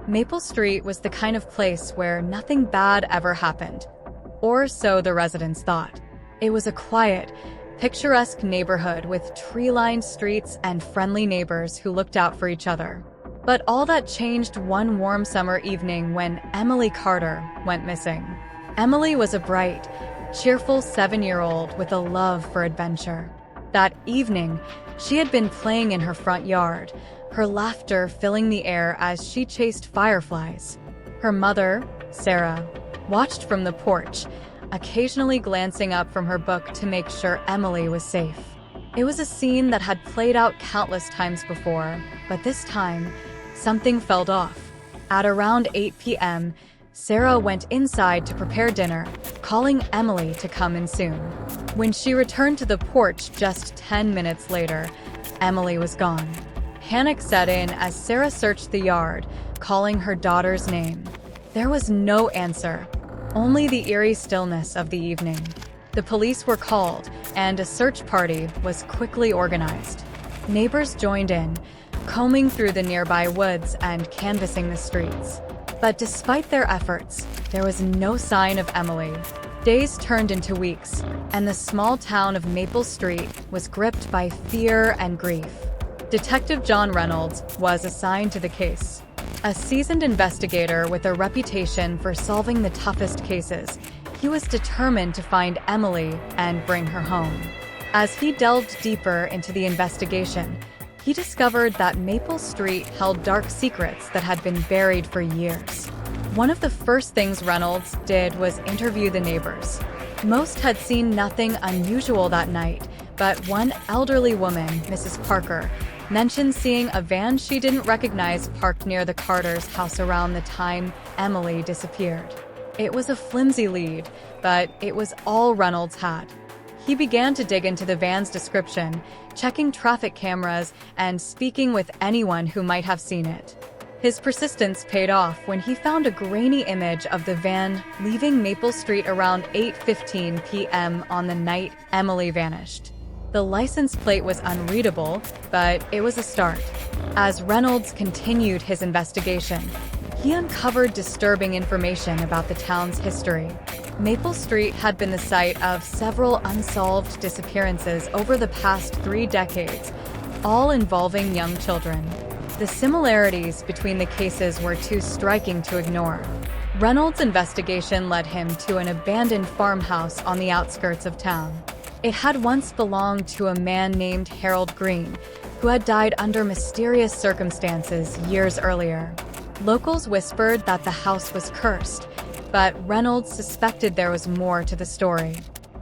Maple Street was the kind of place where nothing bad ever happened, or so the residents thought. It was a quiet, picturesque neighborhood with tree-lined streets and friendly neighbors who looked out for each other. But all that changed one warm summer evening when Emily Carter went missing. Emily was a bright, cheerful 7-year-old with a love for adventure. That evening, she had been playing in her front yard, her laughter filling the air as she chased fireflies. Her mother, Sarah, watched from the porch, occasionally glancing up from her book to make sure Emily was safe. It was a scene that had played out countless times before, but this time, something felt off. At around 8 p.m., Sarah went inside to prepare dinner, calling Emily to come in soon. When she returned to the porch just 10 minutes later, Emily was gone. Panic set in as Sarah searched the yard, calling her daughter's name. There was no answer, only the eerie stillness of the evening. The police were called, and a search party was quickly organized. Neighbors joined in, combing through the nearby woods and canvassing the streets. But despite their efforts, there was no sign of Emily. Days turned into weeks, and the small town of Maple Street was gripped by fear and grief. Detective John Reynolds was assigned to the case. A seasoned investigator with a reputation for solving the toughest cases, he was determined to find Emily and bring her home. As he delved deeper into the investigation, he discovered that Maple Street held dark secrets that had been buried for years. One of the first things Reynolds did was interview the neighbors. Most had seen nothing unusual that night, but one elderly woman, Mrs. Parker, mentioned seeing a van she didn't recognize parked near the Carters' house around the time Emily disappeared. It was a flimsy lead, but it was all Reynolds had. He began to dig into the van's description, checking traffic cameras and speaking with anyone who might have seen it. His persistence paid off when he found a grainy image of the van leaving Maple Street around 8:15 p.m. on the night Emily vanished. The license plate was unreadable, but it was a start. As Reynolds continued his investigation, he uncovered disturbing information about the town's history. Maple Street had been the site of several unsolved disappearances over the past 3 decades, all involving young children. The similarities between the cases were too striking to ignore. Reynolds' investigation led him to an abandoned farmhouse on the outskirts of town. It had once belonged to a man named Harold Green, who had died under mysterious circumstances years earlier. Locals whispered that the house was cursed, but Reynolds suspected there was more to the story.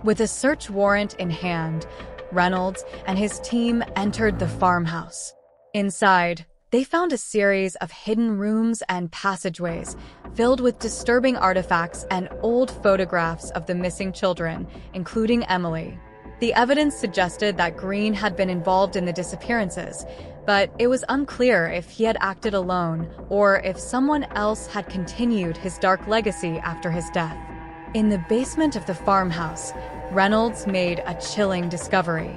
With a search warrant in hand, Reynolds and his team entered the farmhouse. Inside, they found a series of hidden rooms and passageways filled with disturbing artifacts and old photographs of the missing children, including Emily. The evidence suggested that Green had been involved in the disappearances, but it was unclear if he had acted alone or if someone else had continued his dark legacy after his death. In the basement of the farmhouse, Reynolds made a chilling discovery.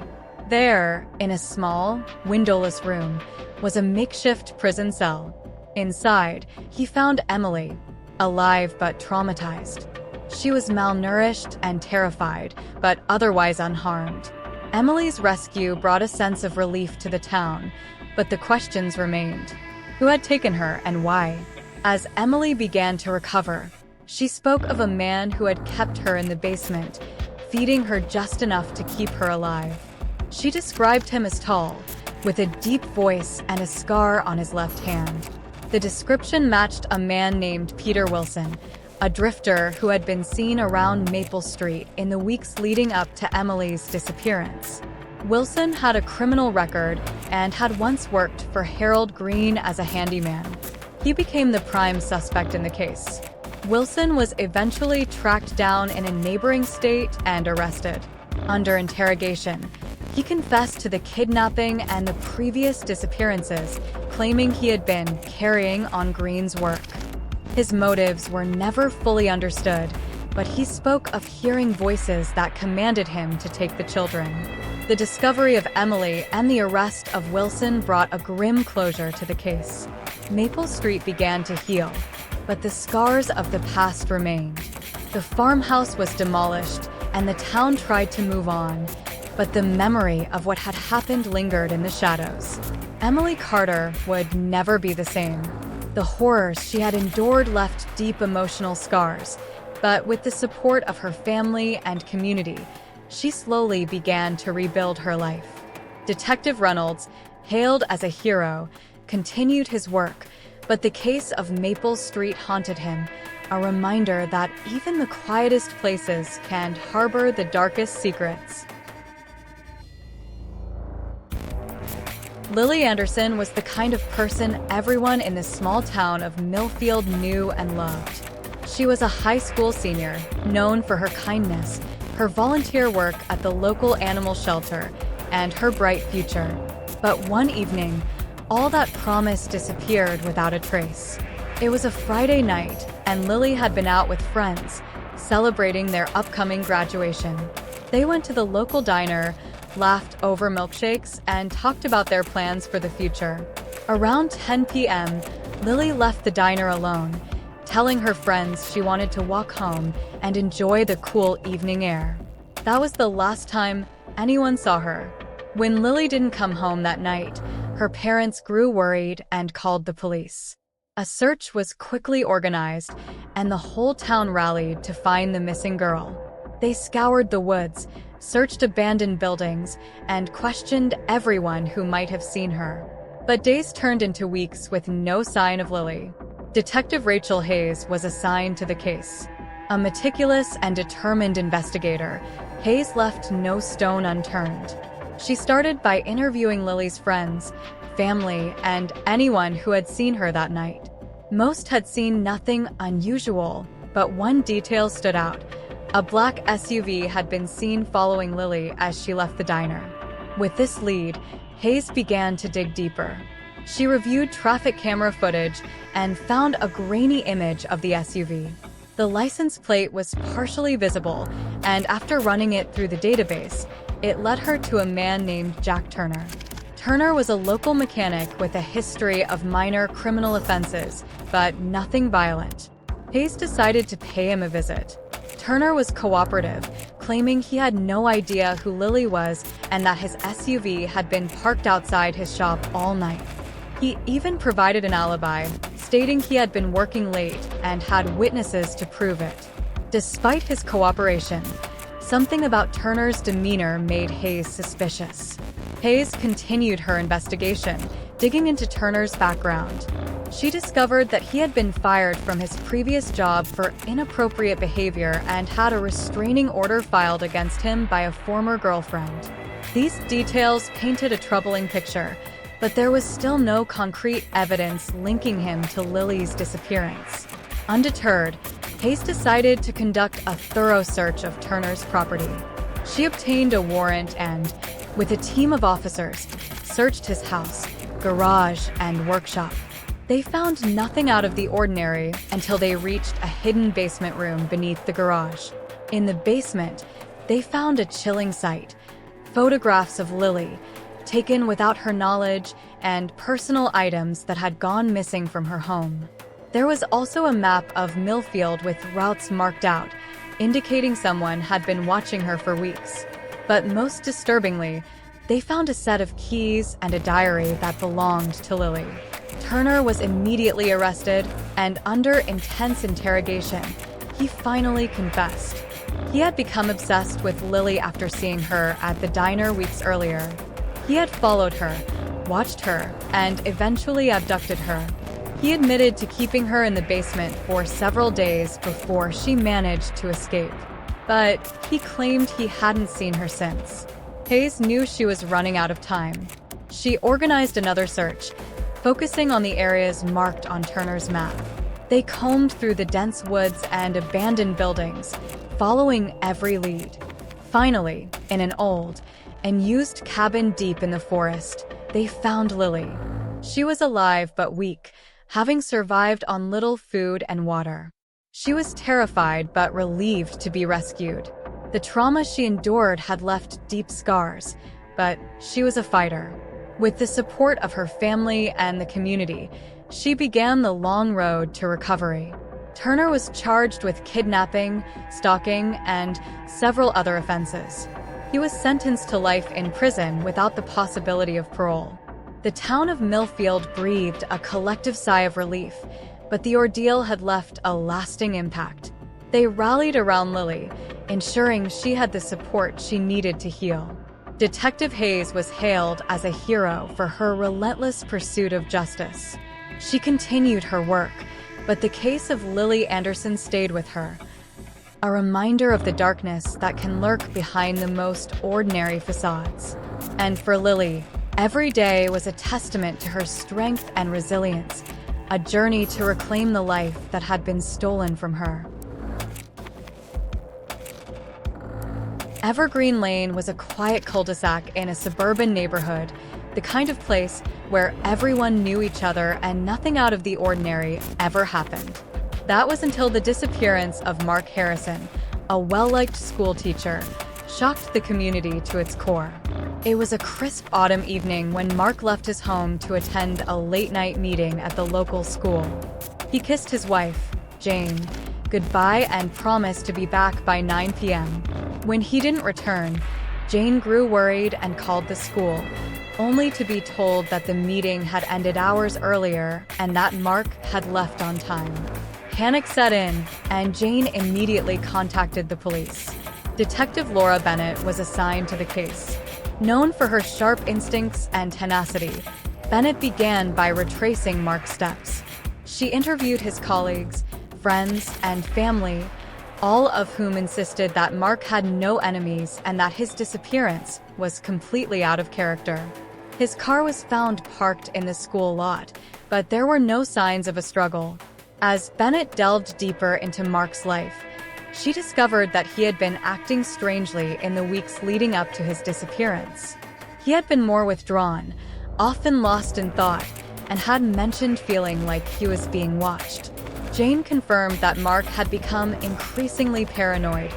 There, in a small, windowless room, was a makeshift prison cell. Inside, he found Emily, alive but traumatized. She was malnourished and terrified, but otherwise unharmed. Emily's rescue brought a sense of relief to the town, but the questions remained. Who had taken her and why? As Emily began to recover, she spoke of a man who had kept her in the basement, feeding her just enough to keep her alive. She described him as tall, with a deep voice and a scar on his left hand. The description matched a man named Peter Wilson, a drifter who had been seen around Maple Street in the weeks leading up to Emily's disappearance. Wilson had a criminal record and had once worked for Harold Green as a handyman. He became the prime suspect in the case. Wilson was eventually tracked down in a neighboring state and arrested. Under interrogation, he confessed to the kidnapping and the previous disappearances, claiming he had been carrying on Green's work. His motives were never fully understood, but he spoke of hearing voices that commanded him to take the children. The discovery of Emily and the arrest of Wilson brought a grim closure to the case. Maple Street began to heal, but the scars of the past remained. The farmhouse was demolished, and the town tried to move on, but the memory of what had happened lingered in the shadows. Emily Carter would never be the same. The horrors she had endured left deep emotional scars, but with the support of her family and community, she slowly began to rebuild her life. Detective Reynolds, hailed as a hero, continued his work, but the case of Maple Street haunted him, a reminder that even the quietest places can harbor the darkest secrets. Lily Anderson was the kind of person everyone in the small town of Millfield knew and loved. She was a high school senior, known for her kindness, her volunteer work at the local animal shelter, and her bright future. But one evening, all that promise disappeared without a trace. It was a Friday night, and Lily had been out with friends, celebrating their upcoming graduation. They went to the local diner, laughed over milkshakes, and talked about their plans for the future. Around 10 p.m., Lily left the diner alone, telling her friends she wanted to walk home and enjoy the cool evening air. That was the last time anyone saw her. When Lily didn't come home that night, her parents grew worried and called the police. A search was quickly organized, and the whole town rallied to find the missing girl. They scoured the woods, searched abandoned buildings, and questioned everyone who might have seen her. But days turned into weeks with no sign of Lily. Detective Rachel Hayes was assigned to the case. A meticulous and determined investigator, Hayes left no stone unturned. She started by interviewing Lily's friends, family, and anyone who had seen her that night. Most had seen nothing unusual, but one detail stood out. A black SUV had been seen following Lily as she left the diner. With this lead, Hayes began to dig deeper. She reviewed traffic camera footage and found a grainy image of the SUV. The license plate was partially visible, and after running it through the database, it led her to a man named Jack Turner. Turner was a local mechanic with a history of minor criminal offenses, but nothing violent. Hayes decided to pay him a visit. Turner was cooperative, claiming he had no idea who Lily was and that his SUV had been parked outside his shop all night. He even provided an alibi, stating he had been working late and had witnesses to prove it. Despite his cooperation, something about Turner's demeanor made Hayes suspicious. Hayes continued her investigation, digging into Turner's background. She discovered that he had been fired from his previous job for inappropriate behavior and had a restraining order filed against him by a former girlfriend. These details painted a troubling picture, but there was still no concrete evidence linking him to Lily's disappearance. Undeterred, Hayes decided to conduct a thorough search of Turner's property. She obtained a warrant and, with a team of officers, searched his house, garage, and workshop. They found nothing out of the ordinary until they reached a hidden basement room beneath the garage. In the basement, they found a chilling sight: photographs of Lily, taken without her knowledge, and personal items that had gone missing from her home. There was also a map of Millfield with routes marked out, indicating someone had been watching her for weeks. But most disturbingly, they found a set of keys and a diary that belonged to Lily. Turner was immediately arrested, and under intense interrogation, he finally confessed. He had become obsessed with Lily after seeing her at the diner weeks earlier. He had followed her, watched her, and eventually abducted her. He admitted to keeping her in the basement for several days before she managed to escape. But he claimed he hadn't seen her since. Hayes knew she was running out of time. She organized another search, focusing on the areas marked on Turner's map. They combed through the dense woods and abandoned buildings, following every lead. Finally, in an old and used cabin deep in the forest, they found Lily. She was alive but weak, having survived on little food and water. She was terrified but relieved to be rescued. The trauma she endured had left deep scars, but she was a fighter. With the support of her family and the community, she began the long road to recovery. Turner was charged with kidnapping, stalking, and several other offenses. He was sentenced to life in prison without the possibility of parole. The town of Millfield breathed a collective sigh of relief, but the ordeal had left a lasting impact. They rallied around Lily, ensuring she had the support she needed to heal. Detective Hayes was hailed as a hero for her relentless pursuit of justice. She continued her work, but the case of Lily Anderson stayed with her, a reminder of the darkness that can lurk behind the most ordinary facades. And for Lily, every day was a testament to her strength and resilience, a journey to reclaim the life that had been stolen from her. Evergreen Lane was a quiet cul-de-sac in a suburban neighborhood, the kind of place where everyone knew each other and nothing out of the ordinary ever happened. That was until the disappearance of Mark Harrison, a well-liked school teacher, shocked the community to its core. It was a crisp autumn evening when Mark left his home to attend a late-night meeting at the local school. He kissed his wife, Jane, goodbye and promised to be back by 9 p.m. When he didn't return, Jane grew worried and called the school, only to be told that the meeting had ended hours earlier and that Mark had left on time. Panic set in, and Jane immediately contacted the police. Detective Laura Bennett was assigned to the case. Known for her sharp instincts and tenacity, Bennett began by retracing Mark's steps. She interviewed his colleagues, friends, and family, all of whom insisted that Mark had no enemies and that his disappearance was completely out of character. His car was found parked in the school lot, but there were no signs of a struggle. As Bennett delved deeper into Mark's life, she discovered that he had been acting strangely in the weeks leading up to his disappearance. He had been more withdrawn, often lost in thought, and had mentioned feeling like he was being watched. Jane confirmed that Mark had become increasingly paranoid,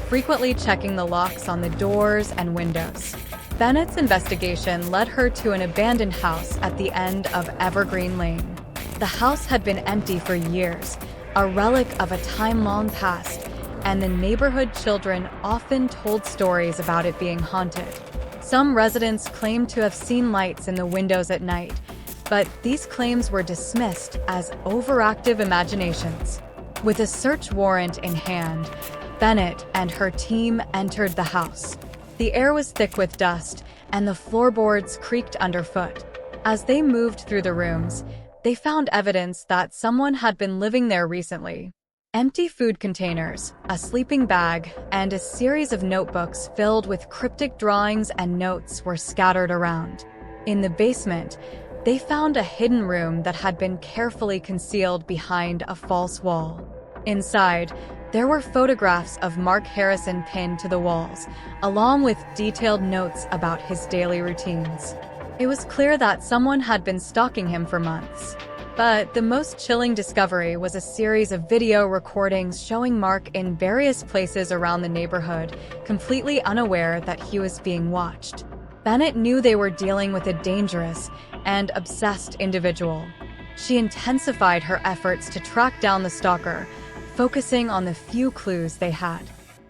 frequently checking the locks on the doors and windows. Bennett's investigation led her to an abandoned house at the end of Evergreen Lane. The house had been empty for years, a relic of a time-long past, and the neighborhood children often told stories about it being haunted. Some residents claimed to have seen lights in the windows at night, but these claims were dismissed as overactive imaginations. With a search warrant in hand, Bennett and her team entered the house. The air was thick with dust, and the floorboards creaked underfoot. As they moved through the rooms, they found evidence that someone had been living there recently. Empty food containers, a sleeping bag, and a series of notebooks filled with cryptic drawings and notes were scattered around. In the basement, they found a hidden room that had been carefully concealed behind a false wall. Inside, there were photographs of Mark Harrison pinned to the walls, along with detailed notes about his daily routines. It was clear that someone had been stalking him for months. But the most chilling discovery was a series of video recordings showing Mark in various places around the neighborhood, completely unaware that he was being watched. Bennett knew they were dealing with a dangerous and obsessed individual. She intensified her efforts to track down the stalker, focusing on the few clues they had.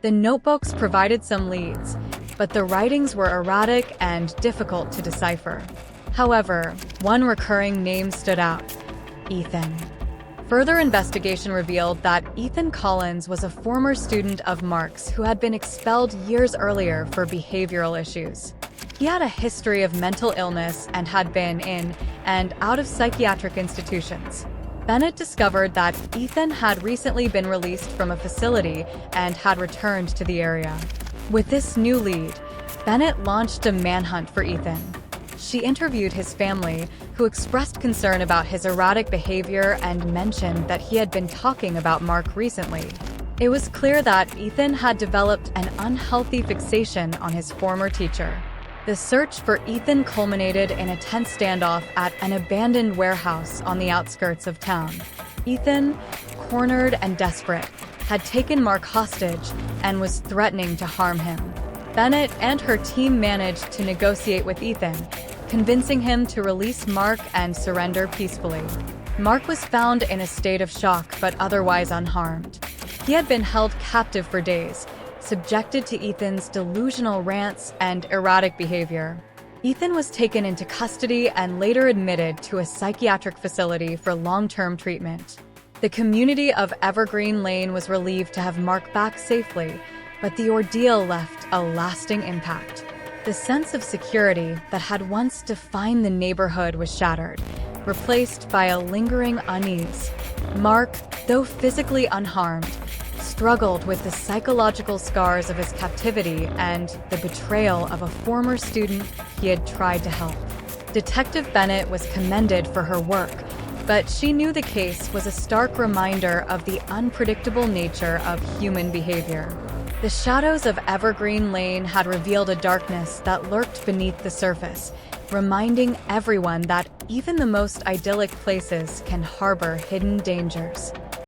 The notebooks provided some leads, but the writings were erratic and difficult to decipher. However, one recurring name stood out: Ethan. Further investigation revealed that Ethan Collins was a former student of Mark's who had been expelled years earlier for behavioral issues. He had a history of mental illness and had been in and out of psychiatric institutions. Bennett discovered that Ethan had recently been released from a facility and had returned to the area. With this new lead, Bennett launched a manhunt for Ethan. She interviewed his family, who expressed concern about his erratic behavior and mentioned that he had been talking about Mark recently. It was clear that Ethan had developed an unhealthy fixation on his former teacher. The search for Ethan culminated in a tense standoff at an abandoned warehouse on the outskirts of town. Ethan, cornered and desperate, had taken Mark hostage and was threatening to harm him. Bennett and her team managed to negotiate with Ethan, convincing him to release Mark and surrender peacefully. Mark was found in a state of shock but otherwise unharmed. He had been held captive for days, subjected to Ethan's delusional rants and erratic behavior. Ethan was taken into custody and later admitted to a psychiatric facility for long-term treatment. The community of Evergreen Lane was relieved to have Mark back safely, but the ordeal left a lasting impact. The sense of security that had once defined the neighborhood was shattered, replaced by a lingering unease. Mark, though physically unharmed, struggled with the psychological scars of his captivity and the betrayal of a former student he had tried to help. Detective Bennett was commended for her work, but she knew the case was a stark reminder of the unpredictable nature of human behavior. The shadows of Evergreen Lane had revealed a darkness that lurked beneath the surface, reminding everyone that even the most idyllic places can harbor hidden dangers.